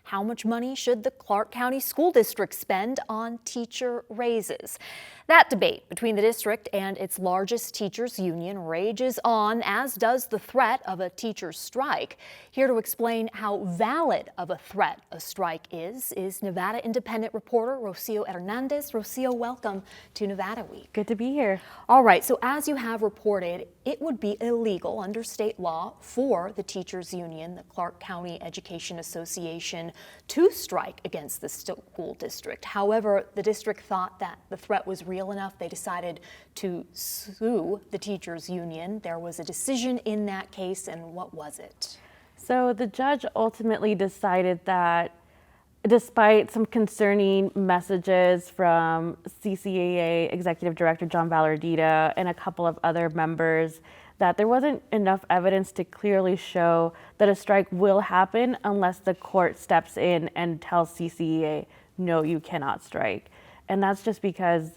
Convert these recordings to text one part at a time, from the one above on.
How much money should the Clark County School District spend on teacher raises? That debate between the district and its largest teachers union rages on, as does the threat of a teacher's strike. Here to explain how valid of a threat a strike is Nevada Independent reporter Rocio Hernandez. Rocio, welcome to Nevada Week. Good to be here. All right, so as you have reported, it would be illegal under state law for the teachers union, the Clark County Education Association, to strike against the school district. However, the district thought that the threat was real enough. They decided to sue the teachers union. There was a decision in that case, and what was it? So the judge ultimately decided that despite some concerning messages from CCEA Executive Director John Valardita and a couple of other members, that there wasn't enough evidence to clearly show that a strike will happen unless the court steps in and tells CCEA, no, you cannot strike. And that's just because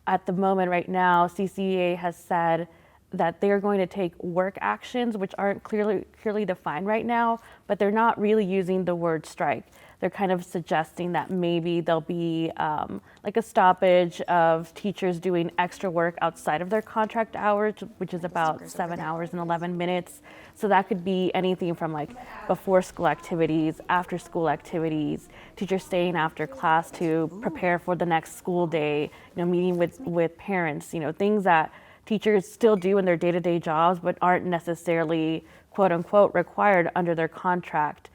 at the moment right now, CCEA has said that they're going to take work actions, which aren't clearly defined right now, but they're not really using the word strike. They're kind of suggesting that maybe there'll be like a stoppage of teachers doing extra work outside of their contract hours, which is about 7 hours and 11 minutes. So that could be anything from like before school activities, after school activities, teachers staying after class to prepare for the next school day, meeting with parents, things that teachers still do in their day-to-day jobs, but aren't necessarily quote unquote required under their contract.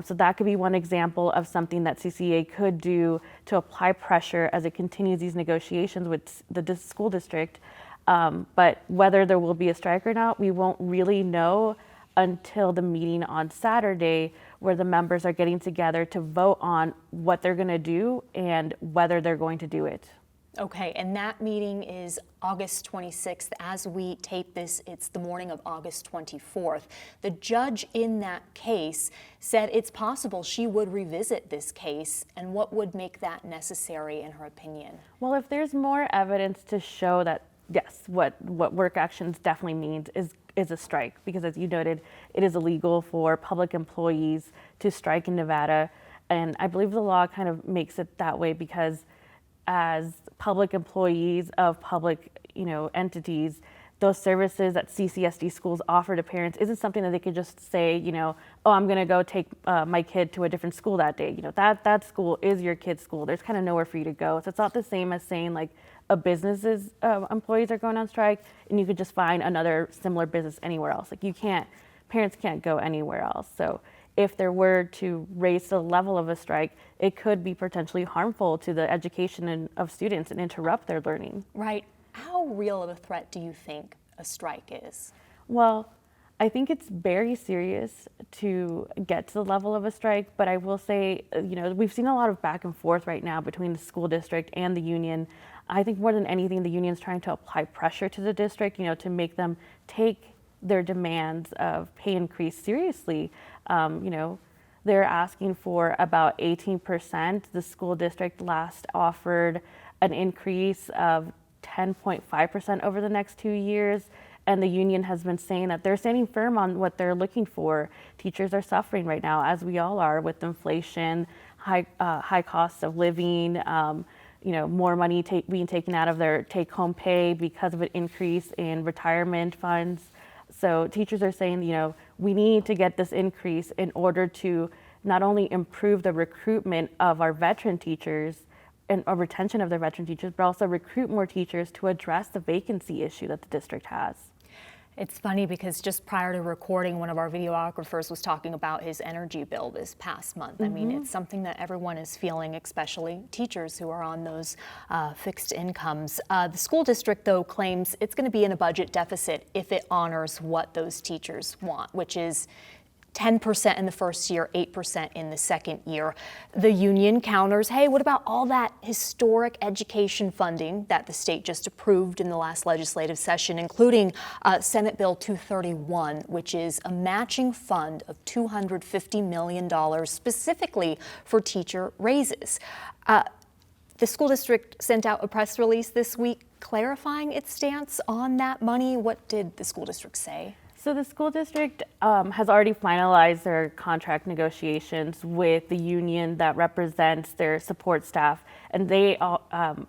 So that could be one example of something that CCEA could do to apply pressure as it continues these negotiations with the school district. But whether there will be a strike or not, we won't really know until the meeting on Saturday, where the members are getting together to vote on what they're going to do and whether they're going to do it. Okay, and that meeting is August 26th. As we tape this, it's the morning of August 24th. The judge in that case said it's possible she would revisit this case, and what would make that necessary in her opinion? Well, if there's more evidence to show that, yes, what work actions definitely means is a strike, because as you noted, it is illegal for public employees to strike in Nevada, and I believe the law kind of makes it that way because as public employees of public, entities, those services that CCSD schools offer to parents isn't something that they could just say, oh, I'm going to go take my kid to a different school that day. That school is your kid's school. There's kind of nowhere for you to go. So it's not the same as saying like a business's employees are going on strike and you could just find another similar business anywhere else. Like parents can't go anywhere else. So if there were to raise the level of a strike, it could be potentially harmful to the education of students and interrupt their learning. Right. How real of a threat do you think a strike is? Well, I think it's very serious to get to the level of a strike, but I will say, we've seen a lot of back and forth right now between the school district and the union. I think more than anything, the union's trying to apply pressure to the district, to make them take their demands of pay increase seriously. They're asking for about 18%. The school district last offered an increase of 10.5% over the next 2 years. And the union has been saying that they're standing firm on what they're looking for. Teachers are suffering right now, as we all are, with inflation, high costs of living, more money being taken out of their take-home pay because of an increase in retirement funds. So teachers are saying, we need to get this increase in order to not only improve the recruitment of our veteran teachers and our retention of their veteran teachers, but also recruit more teachers to address the vacancy issue that the district has. It's funny because just prior to recording, one of our videographers was talking about his energy bill this past month. I mean, it's something that everyone is feeling, especially teachers who are on those fixed incomes. The school district, though, claims it's going to be in a budget deficit if it honors what those teachers want, which is 10% in the first year, 8% in the second year. The union counters, hey, what about all that historic education funding that the state just approved in the last legislative session, including Senate Bill 231, which is a matching fund of $250 million specifically for teacher raises. The school district sent out a press release this week clarifying its stance on that money. What did the school district say? So the school district has already finalized their contract negotiations with the union that represents their support staff, and they,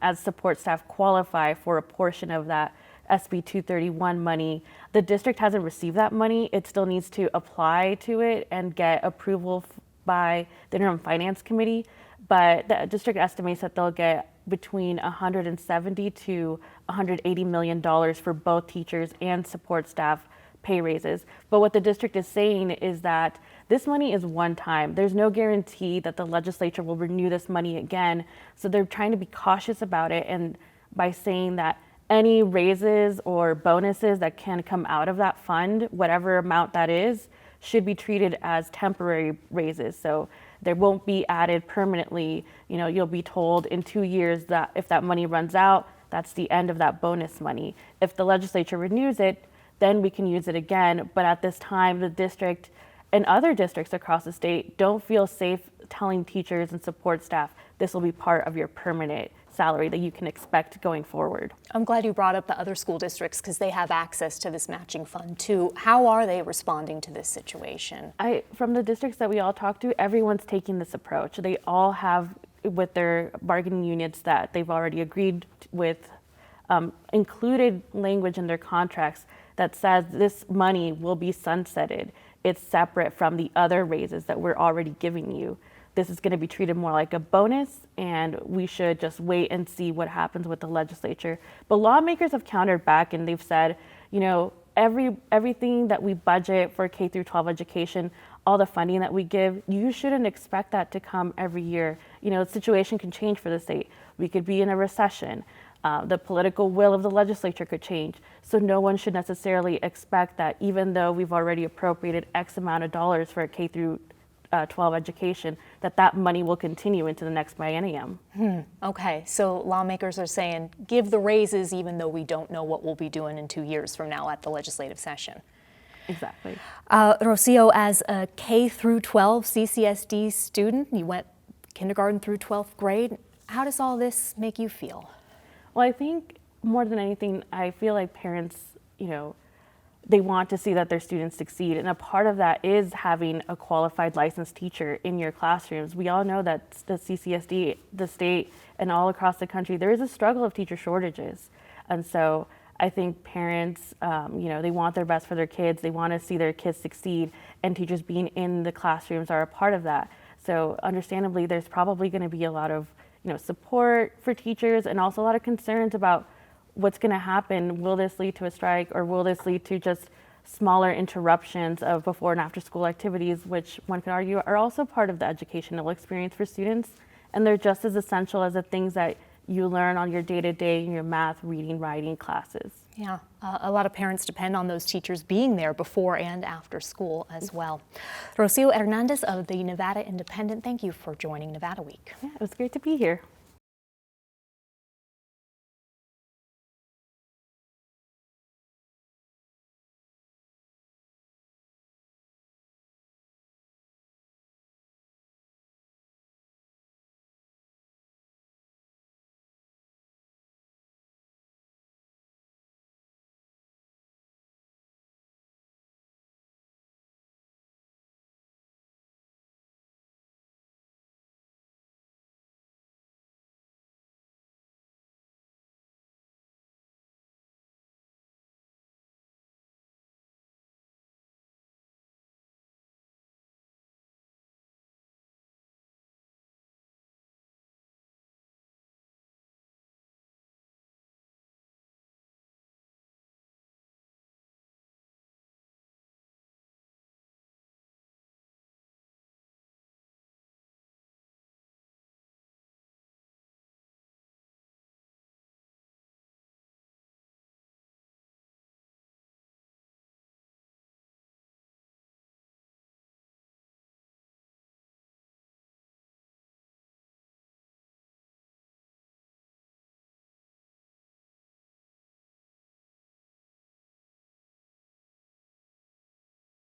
as support staff, qualify for a portion of that SB 231 money. The district hasn't received that money. It still needs to apply to it and get approval by the interim finance committee, but the district estimates that they'll get between $170 to $180 million for both teachers and support staff pay raises. But what the district is saying is that this money is one time. There's no guarantee that the legislature will renew this money again. So they're trying to be cautious about it, and by saying that any raises or bonuses that can come out of that fund, whatever amount that is, should be treated as temporary raises. So there won't be added permanently. You know, you'll be told in 2 years that if that money runs out, that's the end of that bonus money. If the legislature renews it, then we can use it again. But at this time, the district and other districts across the state don't feel safe telling teachers and support staff this will be part of your permanent salary that you can expect going forward. I'm glad you brought up the other school districts because they have access to this matching fund too. How are they responding to this situation? From the districts that we all talk to, everyone's taking this approach. They all have, with their bargaining units that they've already agreed with, included language in their contracts that says this money will be sunsetted. It's separate from the other raises that we're already giving you. This is going to be treated more like a bonus, and we should just wait and see what happens with the legislature. But lawmakers have countered back, and they've said, you know, everything that we budget for K through 12 education, all the funding that we give, you shouldn't expect that to come every year. You know, the situation can change for the state. We could be in a recession. The political will of the legislature could change. So no one should necessarily expect that even though we've already appropriated X amount of dollars for a K through 12 education, that money will continue into the next biennium. Okay, so lawmakers are saying give the raises even though we don't know what we'll be doing in 2 years from now at the legislative session. Exactly. Rocio, as a K through 12 CCSD student, you went kindergarten through 12th grade. How does all this make you feel? Well, I think more than anything, I feel like parents, you know, they want to see that their students succeed. And a part of that is having a qualified licensed teacher in your classrooms. We all know that the CCSD, the state, and all across the country, there is a struggle of teacher shortages. And so I think parents, you know, they want their best for their kids. They want to see their kids succeed, and teachers being in the classrooms are a part of that. So understandably, there's probably going to be a lot of, you know, support for teachers, and also a lot of concerns about what's going to happen. Will this lead to a strike, or will this lead to just smaller interruptions of before and after school activities, which one could argue are also part of the educational experience for students, and they're just as essential as the things that you learn on your day-to-day in your math, reading, writing classes. Yeah, a lot of parents depend on those teachers being there before and after school as well. Rocio Hernandez of the Nevada Independent, thank you for joining Nevada Week. Yeah, it was great to be here.